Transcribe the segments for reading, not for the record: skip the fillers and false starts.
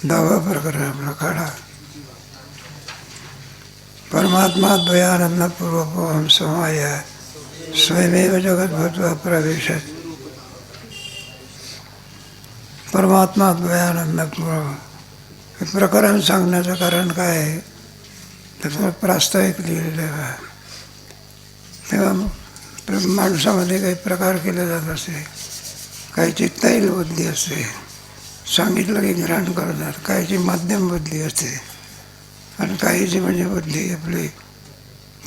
10वा प्रकरण आपला काढा. परमात्मा द्वयानंदपूर्वकम समाय स्वयमेव जगत भूत्वा प्रविशत. परमात्मा द्वयानंदपूर्वक हे प्रकरण सांगण्याचं कारण काय आहे, त्याचं प्रास्ताविक लिहिलेलं आहे. तेव्हा माणसामध्ये काही प्रकार केले जात असते. काहीची तैल बुद्धी असते, सांगितलं की ग्रहण करणार. काहीची मध्यम बुद्धी असते आणि काहीची म्हणजे बुद्धी आपली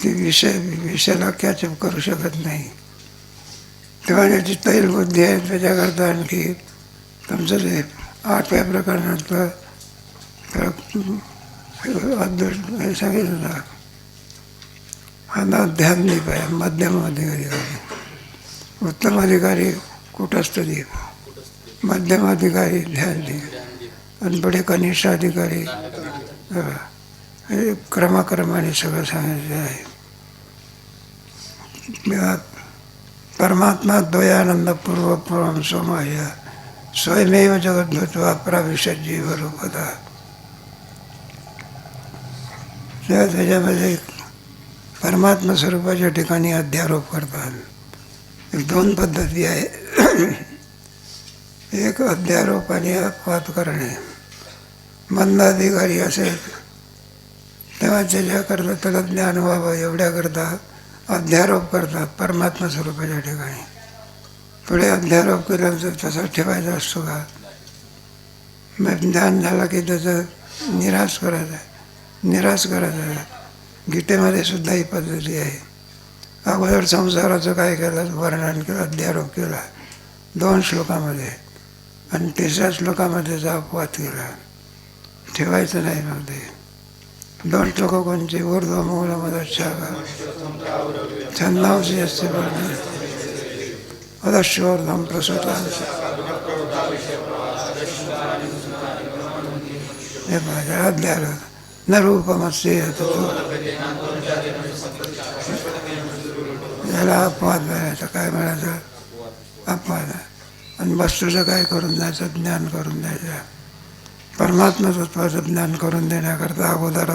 ती विषयाला कॅचअप करू शकत नाही. तेव्हा ज्याची तैल बुद्धी आहे त्याच्याकरता आणखी तुमचं जे 8व्या प्रकरणातलं हे सांगितलं ना, हा ध्यान दीप आहे. मध्यम अधिकारी, उत्तम अधिकारी कुटस्थ दीप, मध्यम अधिकारी ध्यान दीप आणि पुढे कनिष्ठ अधिकारी. हे क्रमाक्रमाने सगळं सांगायचं आहे. परमात्मा द्वयानंदपूर्वक सोमाय स्वयमेव जगत भूत्वा प्रविशत जीवरूपतः. त्याच्यामध्ये परमात्मा स्वरूपाच्या ठिकाणी अध्यारोप करतात. 2 पद्धती आहे. एक अध्यारोप आणि अपवाद करणे. मंद अधिकारी असेल तेव्हा त्याच्याकरता त्याला ज्ञान व्हावं एवढ्याकरता अध्यारोप करतात परमात्मा स्वरूपाच्या ठिकाणी. पुढे अध्यारोप केल्यानंतर तसा ठेवायचा असतो का? मग ज्ञान झाला की त्याचं निराश करायचा आहे. गीतेमध्ये सुद्धा ही पद्धती आहे. अगोदर संसाराचं काय केलं, वर्णन केलं, अध्यारोप केला 2 श्लोकामध्ये, आणि 3ऱ्या श्लोकामध्ये त्याचा अपवाद केला. ठेवायचं नाही. मग ते 2 श्लोक कोणचे? ऊर्ध्वमूलमदच्छा छंदांशी असते वर्णन अदश्योर्धम प्रसूतांश. हे माझ्या अध्यारोप न रूपमस्य याला अपवाद म्हणायचं. काय म्हणायचं? अपवाद. आणि वस्तूचं काय करून द्यायचं? ज्ञान करून द्यायचं. परमात्मा तत्वाचं ज्ञान करून देण्याकरता अगोदर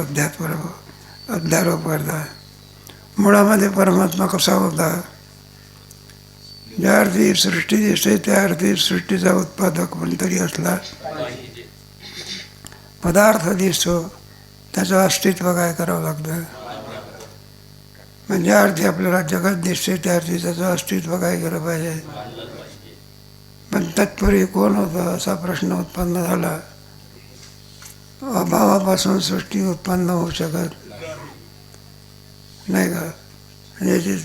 अध्यारोप करतात. मुळामध्ये परमात्मा कसा होता? ज्या अर्थी सृष्टी दिसते त्या अर्थी सृष्टीचा उत्पादक कोणतरी असला. पदार्थ दिसतो त्याचं अस्तित्व काय करावं लागतं? म्हणजे ज्या अर्थी आपल्याला जगत दिसते त्या अर्थी त्याचं अस्तित्व काय केलं पाहिजे? पण तत्पूर्वी कोण होतं असा प्रश्न उत्पन्न झाला. अभावापासून सृष्टी उत्पन्न होऊ शकत नाही का? म्हणजे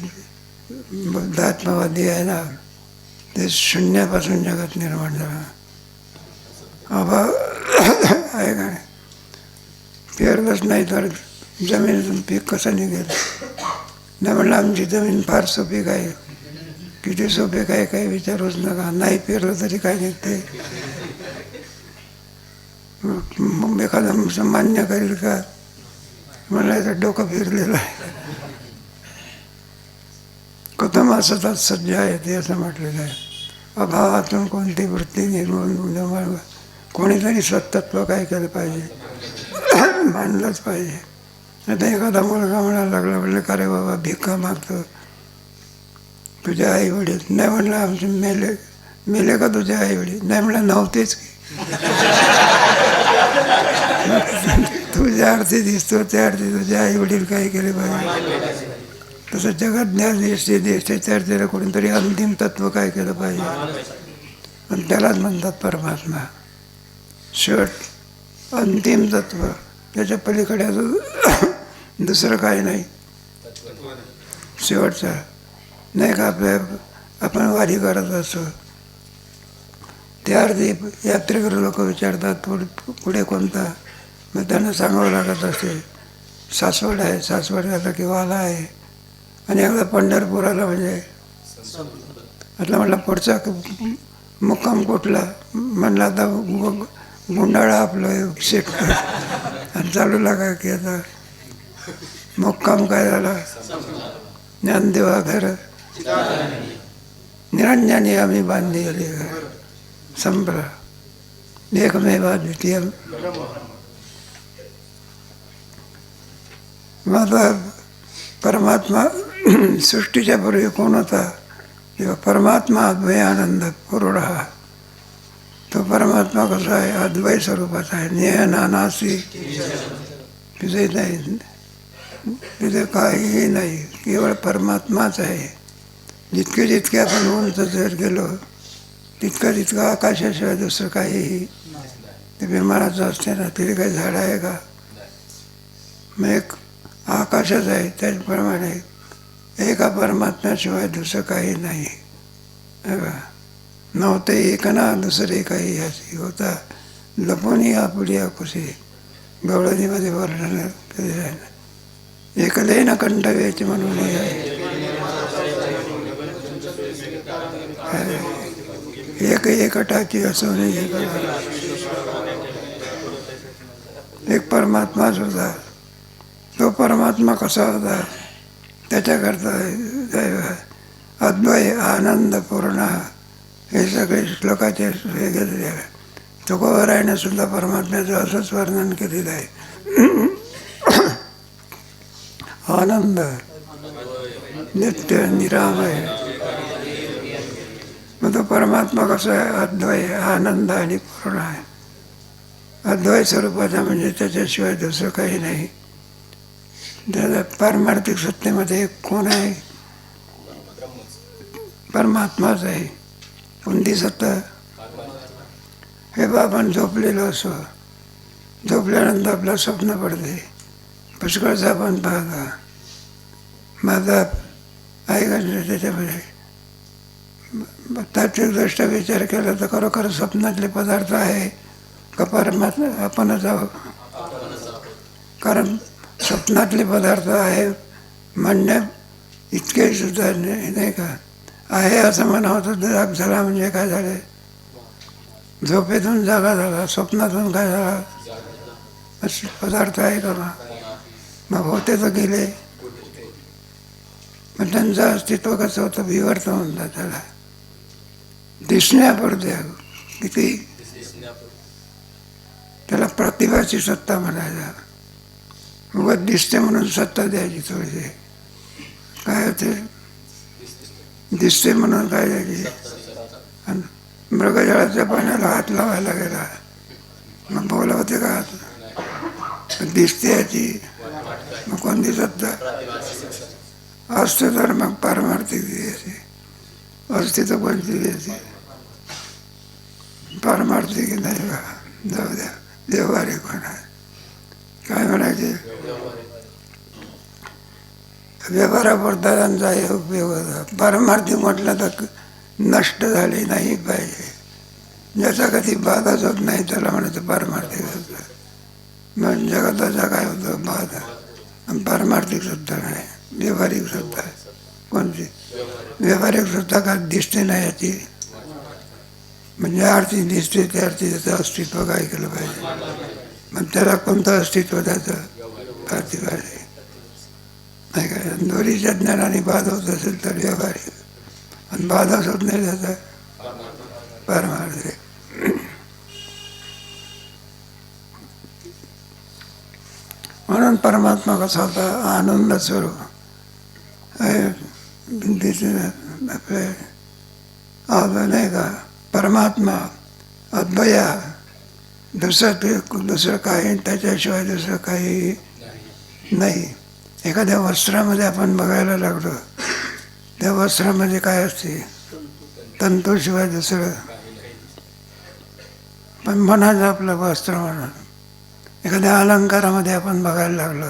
बुद्धात्मवादी आहे ना, ते शून्यापासून जगत निर्माण झालं. अभाव आहे का? पेरलंच नाही तर जमिनीतून पीक कसं निघेल? नाही म्हणलं आमची जमीन फार सुपीक आहे. किती सुपीक आहे काही विचारूच नका. नाही पेरलं तरी काय निघते? मग एखादा मान्य करेल का? म्हणायचं डोकं फिरलेलं आहे. कथम सतत सज्ज आहे ते असं म्हटलेलं आहे. अभावातून कोणती वृत्ती निर्माण कोणीतरी सत्तत्व काय केलं पाहिजे? मानलंच पाहिजे. आता एखादा मुलगा म्हणायला लागला, म्हणलं का रे बाबा भिका मागतो, तुझे आई वडील? नाही म्हणलं आमचे मेले का तुझे आई वडील? नाही म्हणलं नव्हतेच की. तू ज्या अर्थी दिसतो त्या अर्थी तुझे आई वडील काय केले पाहिजे? तसं जगत ज्ञान दिसते त्या अर्थीला कोणीतरी अंतिम तत्व काय केलं पाहिजे? आणि त्यालाच म्हणतात परमात्मा. शेवट अंतिम तत्व, त्याच्या पलीकडे दुसरं काही नाही. शेवटचा नाही का? आपण वारी करत असतो त्या अर्थी यात्रेकर लोक विचारतात पुढे कोणता? मग त्यांना सांगावं लागत असते सासवड आहे, सासवड आता किंवा आला आहे. आणि एकदा पंढरपुराला म्हणजे आता म्हणलं पुढचा मुक्काम कुठला? म्हणलं आता गुंडाळा आपलं शेट. आणि चालू लागा की आता मुक्काम काय झाला? ज्ञानदेवा घर निरंजनी आम्ही बांधली घर संपला. एकमेवाद्वितीय. मग आता परमात्मा सृष्टीच्या पूर्वी कोण होता? तेव्हा परमात्मा अद्वय आनंद पूर्ण हा. तो परमात्मा कसा आहे? अद्वय स्वरूपाचा आहे. नेह नानासी, तिथे नाही, तिथे काहीही नाही, केवळ परमात्माच आहे. जितके जितके आपण उंच जर गेलो तितकं तितकं आकाशाशिवाय दुसरं काहीही. ते विमानाचं असते ना, तिथे काही झाड आहे का? मग एक आकाशच आहे. त्याचप्रमाणे एका परमात्म्याशिवाय दुसरं काही नाही. नव्हते एक ना दुसरे काही याची होता लपूनही आपुली आकुशी. गवळणीमध्ये वर्णन केलेलं आहे ना, एकले न कंठवेचे म्हणून एक एकटाची असून एक परमात्माच होता. तो परमात्मा कसा होता? त्याच्याकरता अद्वय आनंद पूर्ण हे सगळे श्लोकाचे वेगळे. तुकोबरायने सुद्धा परमात्म्याचं असंच वर्णन केलेलं आहे. आनंद नित्य निरामय. मग तो परमात्मा कसा आहे? अद्वय आनंद आणि पूर्ण आहे. अद्वय स्वरूपाचा म्हणजे त्याच्याशिवाय दुसरं काही नाही. त्याला पारमार्थिक सत्तेमध्ये कोण आहे? परमात्माच आहे. कोणती सत्ता? हे बा आपण झोपलेलो असो, झोपल्यानंतर आपलं स्वप्न पडते, पुष्कळचं आपण पाहता. माझा आहे का त्याच्यामध्ये तात्विकदृष्ट्या विचार केला तर खरोखर स्वप्नातले पदार्थ आहे का परमात्मा आपणच आहोत? कारण स्वप्नातले पदार्थ आहे म्हणणे इतके सुद्धा नाही का. आहे असं म्हणावं तर जाग झाला म्हणजे काय झाले? झोपेतून जागा झाला. स्वप्नातून काय झाला? पदार्थ आहे का? मग होते तर गेले. मग त्यांचं अस्तित्व कसं होतं? विवर्त म्हणतात त्याला. दिसण्यापुरते किती त्याला प्रतिभाची सत्ता म्हणायला. मग दिसते म्हणून सत्ता द्यायची थोडीशी. काय होते? दिसते म्हणून काय द्यायची? आणि मृगजळाच्या पाण्याला हात लावायला गेला, मग बोलावते का हात? दिसते याची. मग कोणती सत्ता असते? तर मग पारमार्थिक द्यायची. असते तर कोणती द्यायची? पारमार्थिक नाही का? जाऊ द्या, व्यवहारिक होणार. काय म्हणायचे? व्यवहारापुरता त्यांचा हे उपयोग होता. पारमार्थिक म्हटलं तर नष्ट झाले नाही पाहिजे. ज्याचा कधी बाधाच होत नाही त्याला म्हणायचं पारमार्थिक सत्ता. मग जगताचा काय होतं? बाधा. आणि पारमार्थिक सत्ता नाही, व्यवहारिक सत्ता. कोणती? व्यवहारिक सत्ता का दिसते नाही याची. म्हणजे आरती दिसते त्या अर्थी त्याचं अस्तित्व काय केलं पाहिजे. मग त्याला कोणतं अस्तित्व त्याचं? पार्थिव आहे नाही काय. दोरीच्या ज्ञानाने बाध होत असेल तर व्यवहारिक, आणि बाधाच होत नाही त्याचा पारमार्थिक. म्हणून परमात्मा कसा होता? आनंद स्वरूप. आपले नाही का परमात्मा अद्वया. दुसरं काही त्याच्याशिवाय दुसरं काही नाही. एखाद्या वस्त्रामध्ये आपण बघायला लागलो, त्या वस्त्रामध्ये काय असते? तंतूशिवाय दुसरं. पण मनाचं आपलं वस्त्र म्हणून. एखाद्या अलंकारामध्ये आपण बघायला लागलो,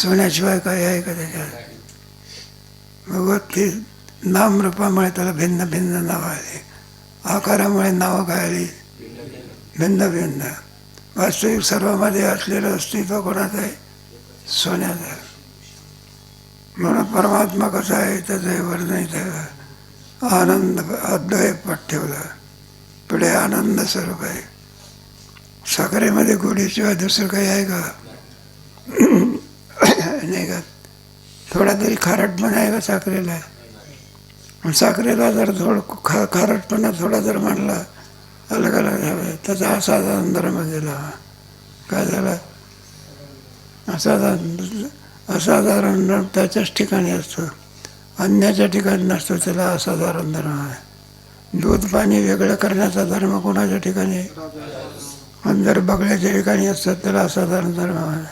सोन्याशिवाय काय आहे का त्याच्यात? मग ते नामरूपामुळे त्याला भिन्न भिन्न नावं आली. आकारामुळे नावं काय आली? भिन्न भिन्न. वास्तविक सर्वांमध्ये असलेलं अस्तित्व कोणाचं आहे? सोन्याचं. म्हणून परमात्मा कसा आहे त्याचं वर्णन ठेवलं. आनंद अद्वय पट ठेवला. पुढे आनंद स्वरूप आहे. साखरेमध्ये गोडीशिवाय दुसरं काही आहे का? नाही का. थोडा तरी खारटपणा आहे का साखरेला? साखरेला जर थोडं खारटपणा थोडा जर म्हणला अलग अलग हवे. त्याचा असाधारण धर्म दिला. काय झालं? असाधारण धर्म त्याच्याच ठिकाणी असतो, अन्याच्या ठिकाणी नसतो. त्याला असाधारण धर्म आहे. दूध पाणी वेगळं करण्याचा धर्म कोणाच्या ठिकाणी आहे? आणि जर बगड्याच्या ठिकाणी असतात त्याला असाधारण धर्म आहे,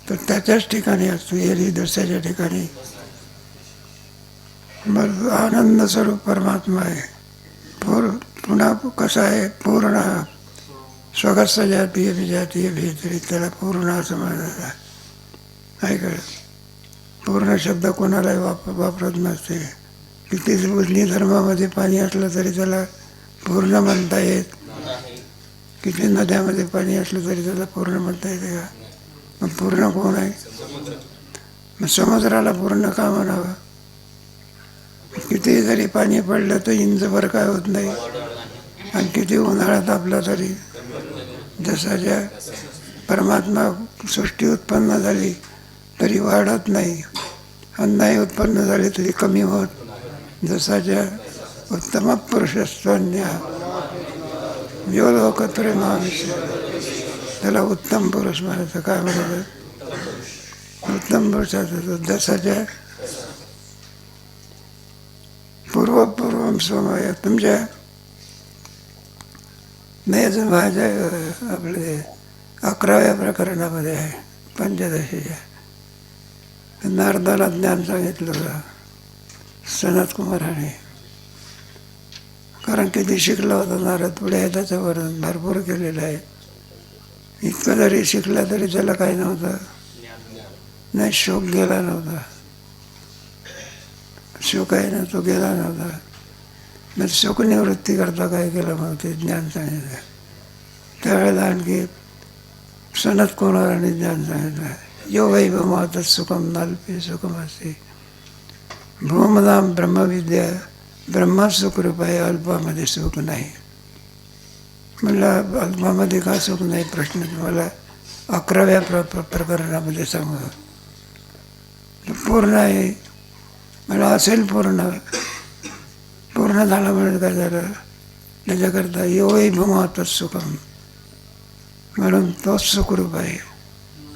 तर त्याच्याच ठिकाणी असतो, एरवी दुसऱ्याच्या ठिकाणी. मग आनंद स्वरूप परमात्मा आहे. पुन्हा कसं आहे? पूर्ण स्वगत जातीय विजातीय भेदरी, त्याला पूर्ण असं म्हणतात आहे का? पूर्ण शब्द कोणालाही वापरत नसते. किती उजनी धर्मामध्ये पाणी असलं तरी त्याला पूर्ण म्हणता येत. किती नद्यामध्ये पाणी असलं तरी त्याला पूर्ण म्हणता येते का? मग पूर्ण कोण आहे? मग समुद्राला पूर्ण का म्हणावं? किती जरी पाणी पडलं तर इंचभर काय होत नाही, आणि किती उन्हाळ्यात आपला तरी. जसा ज्या परमात्मा सृष्टी उत्पन्न झाली तरी वाढत नाही, आणि नाही उत्पन्न झाली तरी कमी होत. जसाच्या उत्तम पुरुषस्त्वन्या यो लोकत्रय महाविष्य, त्याला उत्तम पुरुष म्हणायचं. काय म्हणायचं? उत्तम पुरुषाचं. जसाच्या पूर्वपूर्वम सोमय, तुमच्या नाही अजून माझ्या आपले 11व्या प्रकरणामध्ये आहे, पंचदशीच्या. नारदाला ज्ञान सांगितलं होतं सनत कुमाराने. कारण किती शिकला होता नारद, पुढे आहे त्याचं वर्णन भरपूर केलेलं आहे. इतकं जरी शिकला तरी त्याला काही नव्हतं, नाही शोक गेला नव्हता. शोक आहे ना, तो गेला नव्हता. मग शोकनिवृत्ती करता काय केलं? मग ते ज्ञान सांगितलं. त्यावेळेला आणखी सनत कुमाराने ज्ञान सांगितलं. यो वै भमात सुखम नाल्पे सुखम असे, भूमनाम ब्रह्मविद्या ब्रह्मसुखरूप आहे, अल्पामध्ये सुख नाही. म्हणलं अल्पामध्ये का सुख नाही? प्रश्न तुम्हाला 11व्या प्रकरणामध्ये सांगू. पूर्ण आहे मला असेल पूर्ण. पूर्ण झालं म्हणून काय झालं? त्याच्याकरता यो वै भमात सुखम, म्हणून तोच सुखरूप आहे.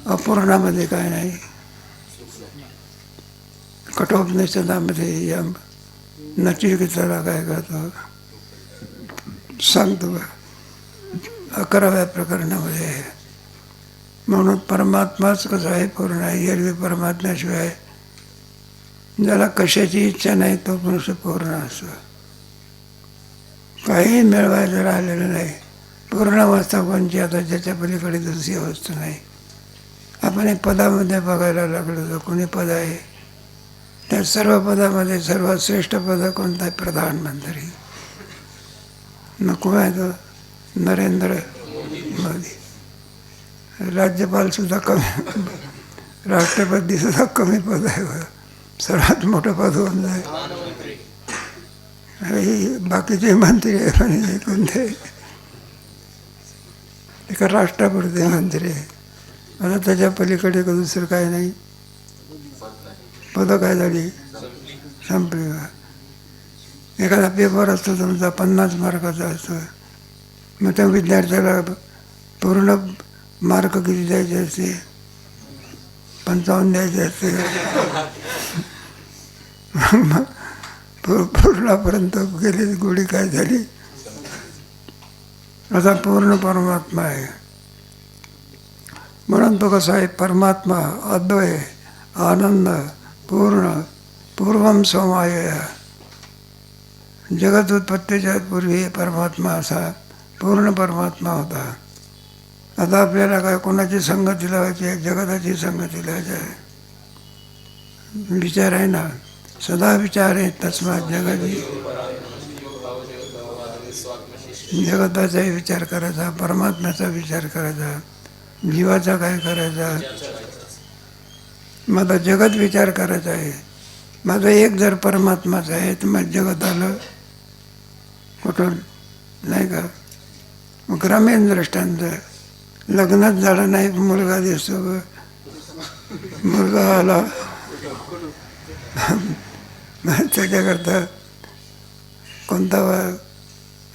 अपूर्णामध्ये काय नाही. कठोपनिषदामध्ये या नचिकेताला काय करतो सांगतो का? 11व्या प्रकरणामध्ये आहे. म्हणून परमात्माच कसं आहे? पूर्ण आहे. एरवी परमात्म्याशिवाय ज्याला कशाची इच्छा नाही तो मनुष्य पूर्ण असतो. काही मिळवायचं राहिलेलं नाही. पूर्ण अवस्था कोणची? आता ज्याच्या पलीकडे दुसरी अवस्था नाही. आपण एक पदामध्ये बघायला लागलो तर कोणी पद आहे? त्या सर्व पदामध्ये सर्वात श्रेष्ठ पद कोणतं आहे? प्रधानमंत्री. नको आहे तो नरेंद्र मोदी. राज्यपालसुद्धा कमी, राष्ट्रपतीसुद्धा कमी पद आहे. सर्वात मोठं पद होऊन जाईल. बाकीचे मंत्री आहे पण कोणते? एका राष्ट्रापुरते मंत्री आहे. आता त्याच्या पलीकडे दुसरं काय नाही. पदं काय झाली? संपली. एखादा पेपर असतो तुमचा 50 मार्काचा असतो, मग त्या विद्यार्थ्याला पूर्ण मार्क किती द्यायचे असते? 55 द्यायचे असते. मग पूर्णापर्यंत गेली गोडी काय झाली? असा पूर्ण परमात्मा आहे. म्हणून तो कसा आहे? परमात्मा अद्वय आनंद पूर्ण पूर्वम सोमाय. जगत उत्पत्तीच्या पूर्वी परमात्मा असा पूर्ण परमात्मा होता. आता आपल्याला काय कोणाची संगती लावायची आहे? जगताची संगती लावायची आहे. विचार आहे ना, सदा विचार आहे. तस्मात जगती, जगताचाही विचार करायचा, परमात्म्याचा विचार करायचा, जीवाचा काय करायचा. माझा जगत विचार करायचा आहे. माझा एक जर परमात्माचा आहे तर मग जगत आलं कुठून? नाही का? मग ग्रामीण दृष्टांत, लग्नच झालं नाही, मुलगा दिसतो, मुलगा आला, त्याच्याकरता कोणता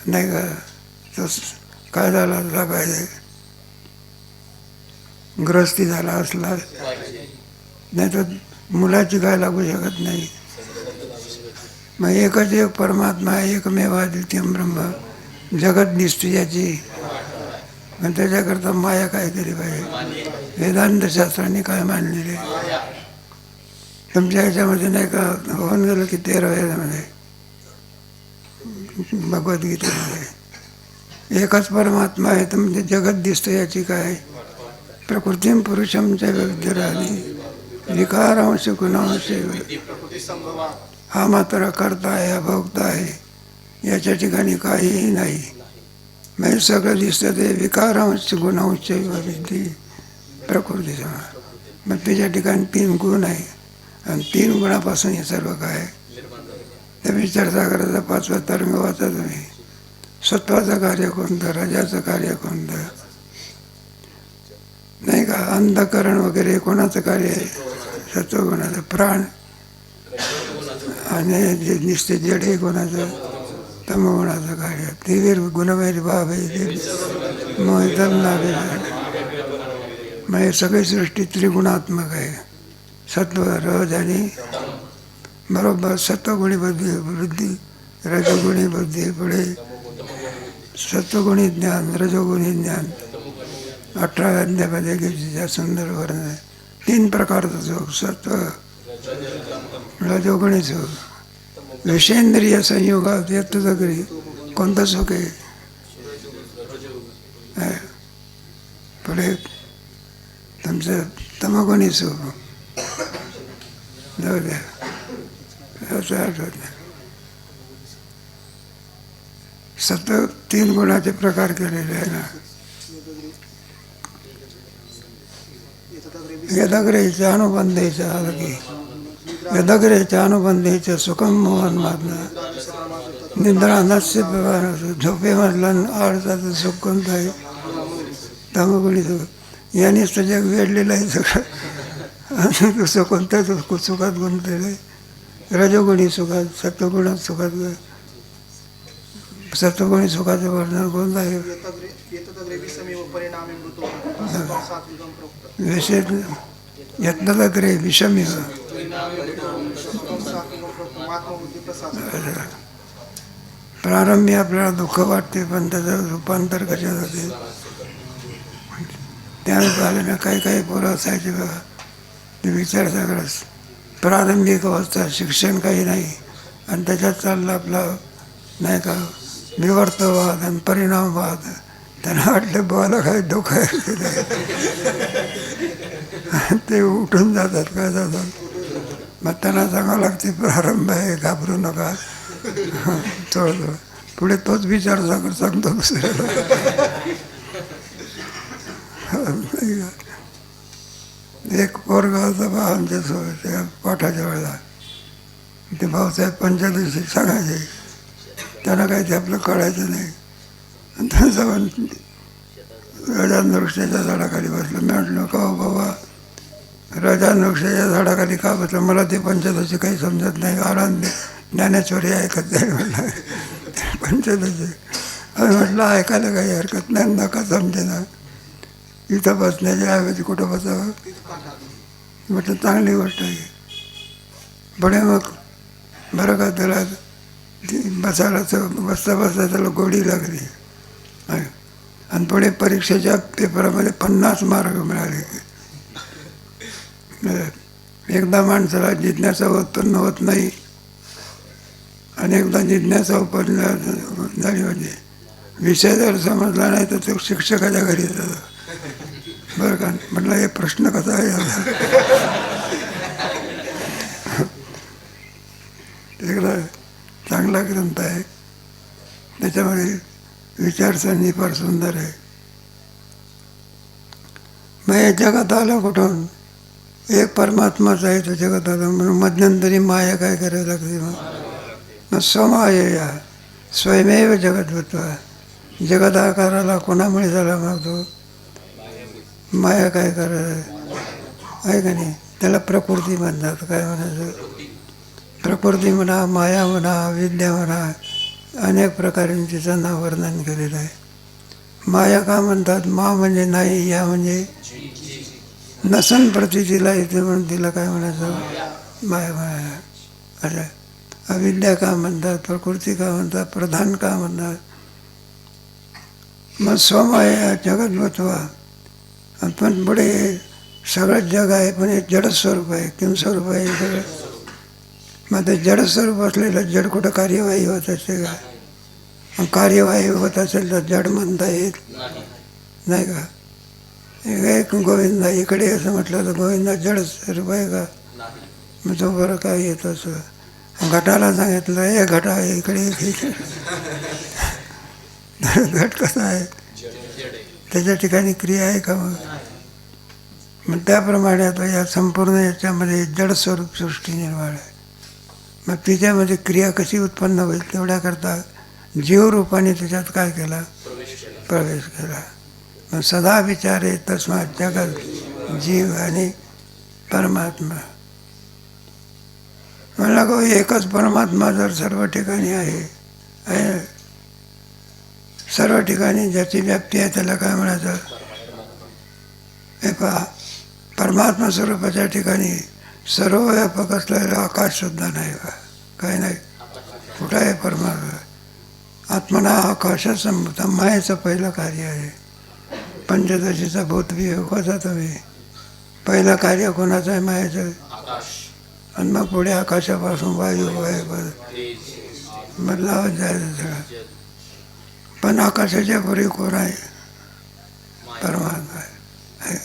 नाही का तर काय झाला असला पाहिजे, ग्रस्ती झाला असला, नाही तर मुलाची काय लागू शकत नाही. मग एकच एक परमात्मा आहे, एकमेवा द्वितीयम ब्रह्म, जगत दिसते याची. पण त्याच्याकरता माया काय केली पाहिजे? वेदांत शास्त्राने काय मांडलेले? तुमच्या ह्याच्यामध्ये नाही का होऊन गेलं की 13 वेदामध्ये, भगवद्गीतेमध्ये एकच परमात्मा आहे. तर म्हणजे जगत दिसतं याची काय? प्रकृतीम पुरुषमच्या विद्यरानी विकारांश गुणांश, हा मात्र करता आहे, हा भोगता आहे, याच्या ठिकाणी काहीही नाही. म्हणजे सगळं दिसतं ते विकारांश गुणांश विद्धी प्रकृतीचा. मग त्याच्या ठिकाणी 3 गुण आहे आणि 3 गुणापासून हे सर्व काय. त्या विचारसागराचा 5वा तरंग वाचा तुम्ही. सत्वाचं कार्य कोणतं, रजाचं कार्य कोणतं, नाही का. अंधकरण वगैरे कोणाचं कार्य आहे? सत्वगुणाचं. प्राण आणि जे निश्चित जड हे कोणाचं? तमगुणाचं कार्य. ते गुणमेर भाव आहे, मोहितम नावे. म्हणजे सगळी सृष्टी त्रिगुणात्मक आहे. सत्व, रज आणि बरोबर सत्वगुणी बुद्धी, रजोगुणी बुद्धी, पुढे सत्वगुणी ज्ञान, रजोगुणी ज्ञान. 18व्या अध्यायामध्ये गीतेच्या सुंदर वर्णन आहे. 3 प्रकारचं सुख, सत्व, रजोगुणी सुख. विषेंद्रिय संयोगात येत तरी कोणतं सुख आहे? पुढे तुमचं तमगुणी सुख. जाऊ द्या, असं आठवत नाही. सत्व 3 गुणाचे प्रकार केलेले आहे ना. यदग्रेच्या अनुबंधेच्या अलगी, यदग्रेच्या अनुबंधेच्या सुखम मोहन माधना, निद्रा नस्य व्यवहार. झोपेमधलं आळसाचं सुख कोणतं आहे? तमगुणी सुख. यानेच तर जग वेडलेलं आहे सगळं. आणि दुसरं कोणत्या सुखात गुंतलेलं आहे? रजोगुणी सुखात, सत्वगुणात सुखात. सत्वगुणी सुखाचं वर्णन कोणतं आहे? विषय यत्नग्रे विषमी. प्रारंभी आपल्याला दुःख वाटते, पण त्याचं रूपांतर कशात होते? त्यावेळेस आलेल्या काही काही पोरं असायचे बघा, ते विचार सगळंच प्रारंभिक अवस्था, शिक्षण काही नाही, आणि त्याच्यात चाललं आपलं नाही का विवर्तवाद आणि परिणामवाद. त्यांना वाटलं बोला काय डोकं आहे ते उठून जातात, काय जातात. मग त्यांना सांगावं लागते प्रारंभ आहे, घाबरू नका, थोडं पुढे तोच विचार सांगतो दुसऱ्याला. एक पोरगा होता बा आमच्या सोबत पाठाच्या वेळेला. ते भाऊसाहेब पंचदशी सांगायचे, त्यांना काही ते आपलं कळायचं नाही. आणि त्यांना जाऊन रजान वृक्षाच्या झाडाखाली बसलं. मी म्हटलं का हो बाबा, रजान वृक्षाच्या झाडाखाली का बसलं? मला ते पंचदशी काही समजत नाही, आनंद ज्ञानेश्वरी ऐकत नाही म्हटलं. पंचदशी आम्ही म्हटलं ऐकायला काही हरकत नाही, नका समजे ना, इथं बसण्याच्या ऐवजी कुठं बसावं. म्हटलं चांगली गोष्ट आहे. पुढे मग बरं का त्याला बसायला बसता बसता त्याला गोडी लागली. आणि पुढे परीक्षेच्या पेपरामध्ये 50 मार्क मिळाले. एकदा माणसाला जिज्ञासा उत्पन्न होत नाही, आणि एकदा जिज्ञासा उत्पन्न झाली म्हणजे विषय जर समजला नाही तर तो शिक्षकाच्या घरी जातो. बरं का, म्हटलं हे प्रश्न कसा आहे. एकदा चांगला ग्रंथ आहे, त्याच्यामध्ये विचारसरणी फार सुंदर आहे. मग हे जगात आलं कुठून? एक परमात्माच आहे तो जगात आला, म्हणून मध्यंतरी माया काय करायला लागते? मग स्वमाया स्वयमेव जगद्भूत्वा. जगत आकाराला कोणामुळे झाला मग तो? माया काय करायला आहे का नाही? त्याला प्रकृती म्हणतात. काय म्हणायचं? प्रकृती म्हणा, माया म्हणा, विद्या म्हणा, अनेक प्रकारे तिचं नाव वर्णन केलेलं आहे. माया का म्हणतात? मा म्हणजे नाही, या म्हणजे नसन प्रतीतीला येते म्हणून तिला काय म्हणायचं? माया. माया अच्छा. अविद्या का म्हणतात? प्रकृती का म्हणतात? प्रधान का म्हणतात? मग स्वमाया जगद्वत्वा. पण पुढे सगळं जग आहे, पण हे जडस्वरूप आहे. किम स्वरूप आहे हे सगळं? मग ते जडस्वरूप असलेलं जड कुठं कार्यवाही होत असते का? कार्यवाही होत असेल तर जड म्हणता येत नाही का? एक गोविंदा इकडे असं म्हटलं तर गोविंदा जड स्वरूप आहे का? मग तो बरं काय येत असं घटाला सांगितलं हे घटा इकडे घट कसा आहे? त्याच्या ठिकाणी क्रिया आहे का? मग त्याप्रमाणे आता या संपूर्ण याच्यामध्ये जडस्वरूप सृष्टी निर्माण आहे. मग तिच्यामध्ये क्रिया कशी उत्पन्न होईल तेवढ्याकरता जीवरूपाने त्याच्यात काय केला? प्रवेश केला. मग सदा विचारे तस्मात जगत जीव आणि परमात्मा. म्हणला गो एकच परमात्मा जर सर्व ठिकाणी आहे, सर्व ठिकाणी ज्याची व्याप्ती आहे त्याला काय म्हणायचं? हे पहा, परमात्मा स्वरूपाच्या ठिकाणी सर्व व्यापक असलेलं आकाशसुद्धा नाही का? काय नाही. कुठं आहे परमात्मा? आत्मना आकाशात संभूत. मायेचं पहिलं कार्य आहे. पंचदशीचा भूतवियोग होता तुम्ही. पहिलं कार्य कोणाचं आहे? मायेचं. आणि मग पुढे आकाशापासून वायू आहे बदलावत जायचं सगळं. पण आकाशाच्या पुढे कोण आहे? परमात्मा आहे.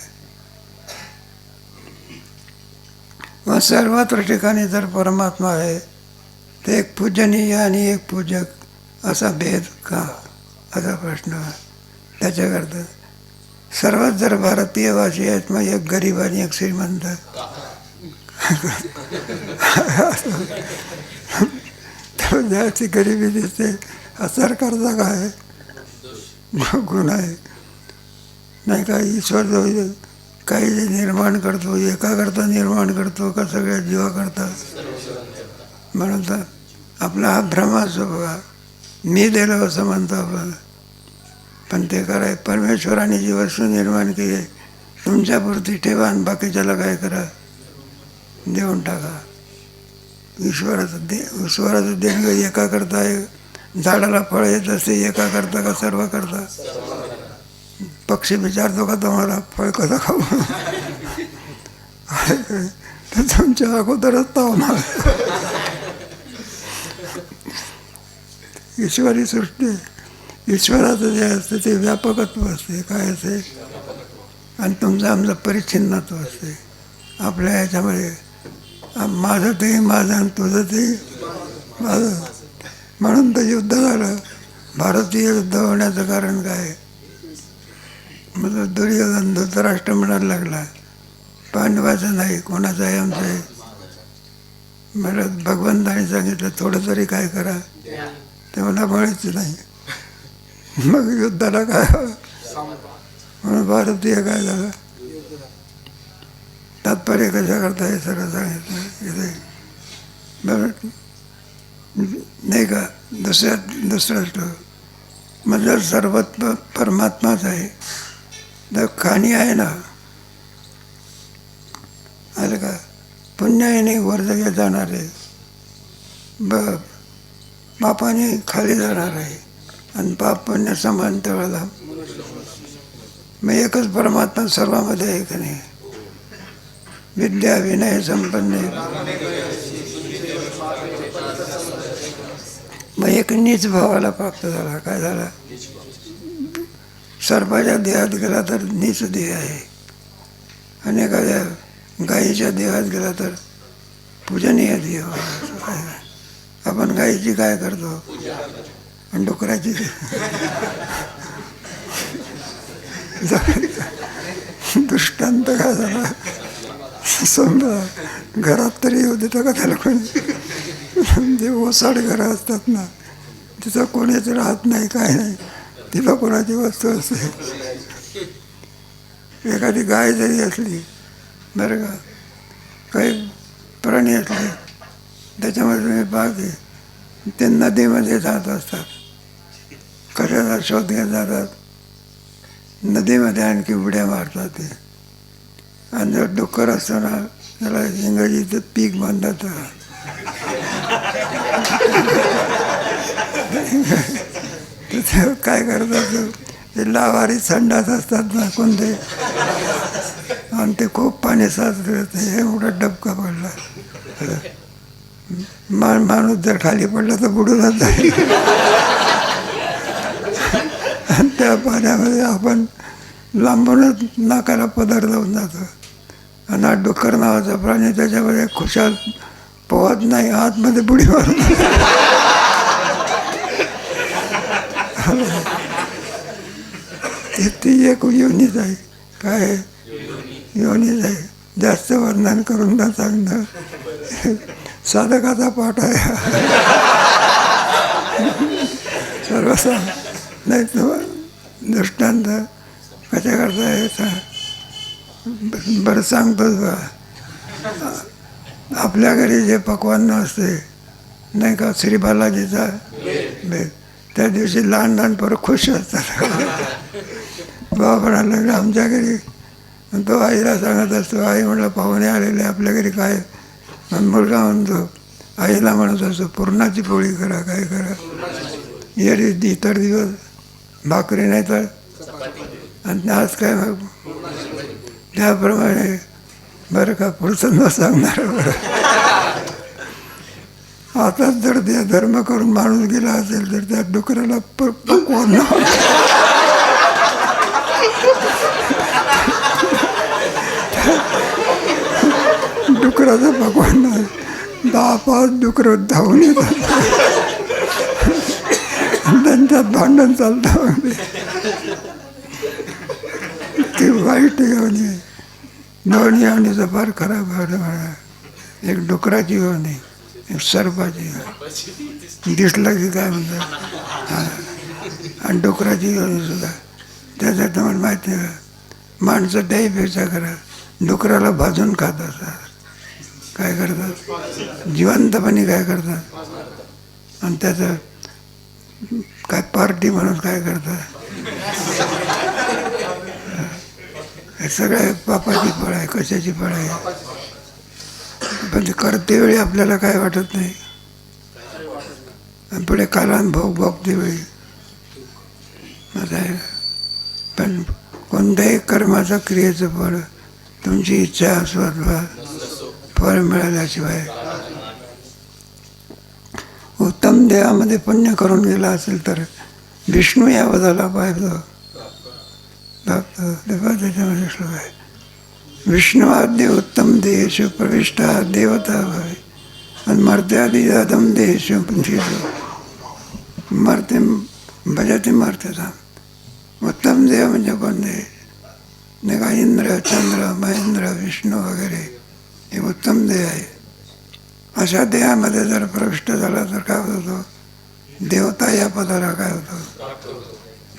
मग सर्वत्र ठिकाणी जर परमात्मा आहे तर एक पूजनीय आणि एक पूजक असा भेद का? असा प्रश्न. त्याच्याकरता सर्वच जर भारतीय भाषी आहेत, मग एक गरीब आणि एक श्रीमंत त्याची गरिबी दिसते. हा सरकारचा काय गुण आहे नाही का? ईश्वर जो काही जे निर्माण करतो, एकाकरता निर्माण करतो का सगळ्या जीवाकरता? म्हणून तर आपला हा भ्रम असतो बघा. मी दिलं असं म्हणतो आपण, पण ते कराय परमेश्वराने जी वस्तू निर्माण केली तुमच्यापुरती ठेवा आणि बाकीच्याला काय करा? देऊन टाका. ईश्वराचं देणं एका करता आहे. झाडाला फळ येत असते एका करता का सर्व करता? पक्षी विचारतो का तुम्हाला फळ कसं खाऊ? तर तुमच्या अगोदरच तावणार. ईश्वरी सृष्टी, ईश्वराचं जे असते ते व्यापकत्व असते. काय असते? आणि तुमचं आमचं परिच्छिन्नत्व असते. आपल्या ह्याच्यामध्ये माझं ते माझं आणि तुझं ते माझं. म्हणून तर युद्ध झालं. भारतीय युद्ध होण्याचं कारण काय? म्हणजे दुर्योधन धृतराष्ट्र म्हणायला लागला पांडवाचं नाही, कोणाचं आहे आमचं आहे. मला भगवंताने सांगितलं थोडं तरी काय करा, ते मला मिळायचं नाही. मग युद्धाला काय? म्हणून भारतीय काय झालं? तात्पर्य कशा करता हे सगळं सांगितलं इथे बरं नाही का? दुसरं श्लोक म्हणजे सर्वत्व परमात्माच आहे. तर खाणी आहे ना, आलं का? पुण्याने वर जाणार आहे, पापाने खाली जाणार आहे. आणि पाप पुण्य समान त्यावेळेला मग एकच परमात्मा सर्वामध्ये आहे का नाही? विद्या विनय संपन्न. मग एक नीच भावाला प्राप्त झाला. काय झाला? सर्पाच्या देहात गेला तर नीच देह आहे, आणि एखाद्या गायीच्या देहात गेला तर पूजनीय देह. आपण गायीची काय करतो आणि डुकराची दृष्टांत काय झाला? समजा घरात तरी येऊ देतं का त्याला कोणी? जे ओसाड घरं असतात ना, तिथं कोणीच राहत नाही, काय नाही. तिला कोणाची वस्तू असते. एखादी गाय जरी असली बरं का, काही प्राणी असले त्याच्यामध्ये मी पाहते ते नदीमध्ये जात असतात. कशाचा शोध घेत जातात? नदीमध्ये आणखी उड्या मारतात ते. आणि जर डुक्कर असताना त्याला इंग्रजीचं पीक म्हणतात. तर काय करतात, ते लावारी संडास असतात ना कोणते, आणि ते खूप पाणी साचलं, हे एवढा डबका पडला. माणूस जर खाली पडला तर बुडूनच जाईल. आणि त्या पाण्यामध्ये आपण लांबूनच नाकाला पदर लावून जातो. आणि हा डुक्कर नावाचा प्राणी त्याच्यामध्ये खुशाल पोहत नाही, आतमध्ये बुडी मारून. ती एक योनीच आहे. काय योनीच आहे. जास्त वर्णन करून ना सांगणं साधकाचा पाठ आहे. सर्वसा नाही तर दृष्टांत कशा करता येतं. बरं सांगतोच बा. आपल्या घरी जे पक्वान्न असते नाही का, श्री बालाजीचा बेत, त्या दिवशी लहान लहान पोरं खुश असतात. बाबा म्हणाला आमच्या घरी, तो आईला सांगत असतो, आई म्हटलं पाहुणे आलेले आपल्या घरी काय. मुलगा म्हणतो आईला म्हणत असतो पुरणाची पोळी करा, काय करा. येरी इतर दिवस भाकरी नाही तर, आणि आज काय त्याप्रमाणे. बरं का, पुढचं न सांगणार. आताच जर त्या धर्म करून माणूस गेला असेल तर त्या डुकराला पकवान डुकराचं पकवान 10-5 डुकरं धावून येतात. त्यांच्यात भांडण चालतं. ती वाईट योनी आहे. दोन योनीचा फार खराब आहे. एक डुकराची योनी, एक सर्पाची. दिसलं की काय म्हणतात. आणि डुकराची योनी सुद्धा. त्याच्यात तुम्हाला माहिती आहे, माणसं त्याहीपेक्षा करा डुकराला भाजून खात असतात. काय करतात, जिवंतपणे काय करतात. आणि त्याचं काय पार्टी म्हणून काय करतात. हे सगळं पापाची फळ आहे, कशाची फळ आहे. पण ते करते वेळी आपल्याला काय वाटत नाही, आणि पुढे कालान भोग भोगते वेळी आहे. पण कोणत्याही कर्माचं क्रियेचं फळ तुमची इच्छा असो फळ मिळाल्याशिवाय. उत्तम देहामध्ये पुण्य करून गेला असेल तर विष्णू या पदाला पाहिजे. त्याच्यामध्ये श्लोक आहे, विष्णुआद्य उत्तम देहेषु प्रविष्टा देवता भवे आणि मर्त्यादि अधम देहेषु मर्त्य भजते मर्त्यता. उत्तम देह म्हणजे कोणते, नाही का, इंद्र चंद्र महेंद्र विष्णू वगैरे हे उत्तम देह आहे. अशा देहामध्ये जर प्रविष्ट झाला तर काय होतो, देवता या पदाला काय होतं,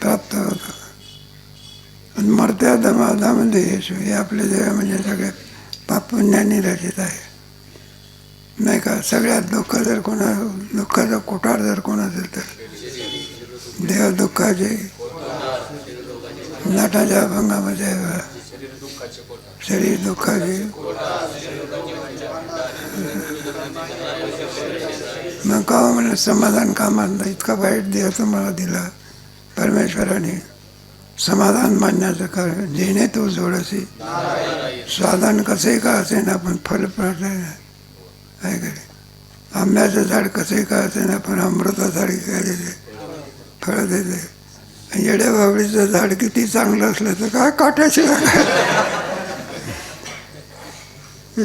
प्राप्त होतं. आणि मर्त्या दमादामध्ये हे आपले देह म्हणजे सगळे पापुण्याने रचित आहे. नाही का, सगळ्यात दुःखाचा कोठार जर कोण असेल तर देह दुःखाचे नाटाच्या अभंगामध्ये शरीर दुःखाचे. मग का म्हणलं समाधान का मानलं, इतका वाईट देह तुम्हाला दिला परमेश्वराने. समाधान मानण्याचं कारण जेणे तू जोडसी साधन कसे का असे ना पण फल आहे का. आंब्याचं झाड कसे का असे ना पण अमृतासारखी काय देते, फळ देते. येड्या बाबळीचं झाड किती चांगलं असलं तर काय काट्याशिवाय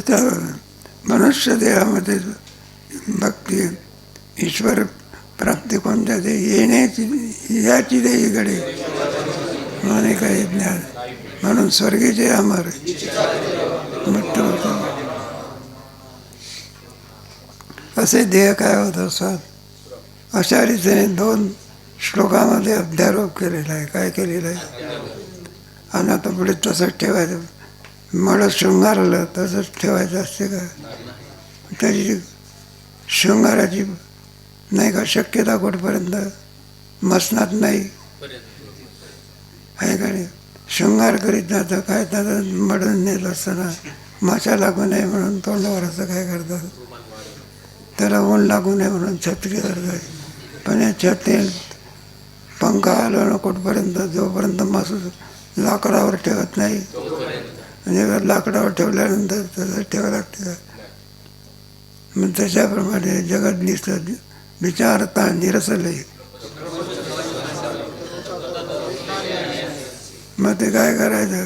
काय. मनुष्य देहामध्ये भक्ती ईश्वर प्राप्ती कोणत्या ते येण्याची याची देईकडे म्हणे काही ज्ञान. म्हणून स्वर्गीचे अमर मृत्यू होतो. असे देह काय होत असतात. अशा रीतीने 2 श्लोकामध्ये अध्यारोप केलेला आहे. काय केलेलं आहे, आणि आता पुढे तसंच ठेवायचं. मला शृंगारलं तसंच ठेवायचं असते का. त्याची शृंगाराची नाही का शक्यता कुठपर्यंत मसनात नाही आहे का नाही. शृंगार करीत जातं काय त्याचं मडून नेत असताना माशा लागू नये म्हणून तोंडावर असं काय करतात, त्याला ऊन लागू नये म्हणून छत्री धरतात. पण या छत्री पंखा आलो ना कुठपर्यंत, जोपर्यंत मासू लाकडावर ठेवत नाही, म्हणजे लाकडावर ठेवल्यानंतर तसं ठेवावं लागतं. मग त्याच्याप्रमाणे जगत दिसतं विचारता निरसले. मग ते काय करायचं,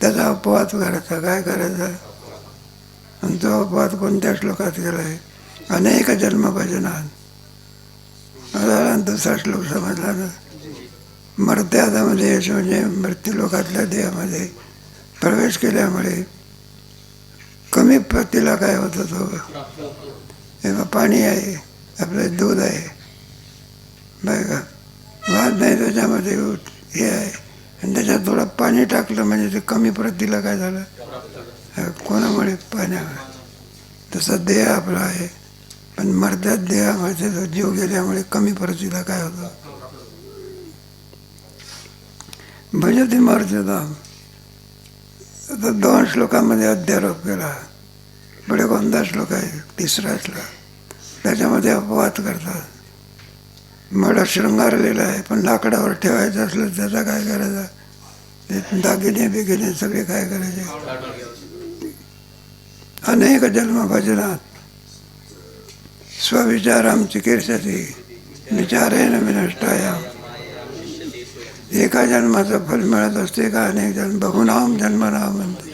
त्याचा अपवाद करायचा. काय करायचा, आणि तो अपवाद कोणत्या श्लोकात केला आहे, अनेक जन्मभजनात. दुसरा श्लोक समजला ना, मर्त्यादामध्ये यश म्हणजे मृत्यूलोकातल्या देहामध्ये प्रवेश केल्यामुळे कमी प्रतीला काय होत होतं, हे पाणी आहे, आपलं दूध आहे, बघा वाद नाही त्याच्यामध्ये, हे आहे, आणि त्याच्यात थोडं पाणी टाकलं म्हणजे ते कमी प्रतीला काय झालं, कोणामुळे, पाण्यामुळे. तसं देह आपला आहे, पण मर्त्यात देहामध्ये जो जीव गेल्यामुळे कमी प्रतीला काय होतं, भजती मर्त्यादाम. आता 2 श्लोकामध्ये अध्यारोप केला. पुढे कोणता श्लोक आहे, 3रा श्लोक, त्याच्यामध्ये अपवाद करतात. मड शृंगारलेला आहे, पण लाकडावर ठेवायचं असलं त्याचा काय करायचा, ते दागिने बिगिने सगळे काय करायचे. अनेक जन्म भजनात स्वविचाराम चिकीर्षती विचारेन विनष्टायाम. एका जन्माचं फल मिळत असते का अनेक जन्म, बहुनाम जन्मनाम म्हणते.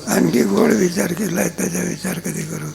आणखी गोड विचार केला आहे, त्याचा विचार कधी करू.